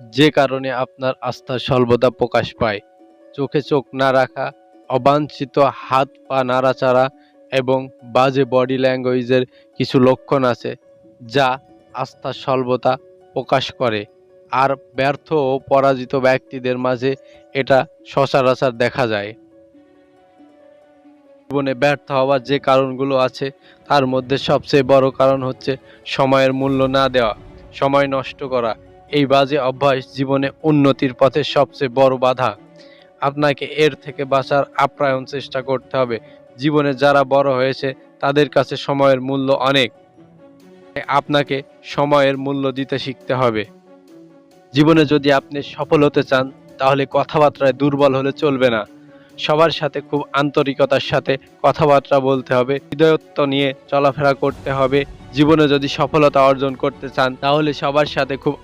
যে কারণে আপনার আস্থার স্বল্পতা প্রকাশ পায়। চোখে চোখ না রাখা, অবাঞ্ছিত হাত পা নাড়াচাড়া এবং বাজে বডি ল্যাঙ্গুয়েজের কিছু লক্ষণ আছে যা আস্থার স্বল্পতা প্রকাশ করে। আর ব্যর্থ ও পরাজিত ব্যক্তিদের মাঝে এটা সচরাচর দেখা যায়। জীবনে ব্যর্থ হওয়ার যে কারণগুলো আছে তার মধ্যে সবচেয়ে বড় কারণ হচ্ছে সময়ের মূল্য না দেওয়া, সময় নষ্ট করা। এই বাজে অভ্যাস জীবনে উন্নতির পথে সবচেয়ে বড় বাধা। আপনাকে এর থেকে বাঁচার আপ্রাণ চেষ্টা করতে হবে। জীবনে যারা বড় হয়েছে তাদের কাছে সময়ের মূল্য অনেক। আপনাকে সময়ের মূল্য দিতে শিখতে হবে। জীবনে যদি আপনি সফল হতে চান তাহলে কথাবার্তায় দুর্বল হলে চলবে না। সবার সাথে খুব আন্তরিকতার সাথে কথাবার্তা বলতে হবে, হৃদয়ত্ব নিয়ে চলাফেরা করতে হবে। জীবনে যদি সফলতা অর্জন করতে চান তাহলে সবার সাথে খুব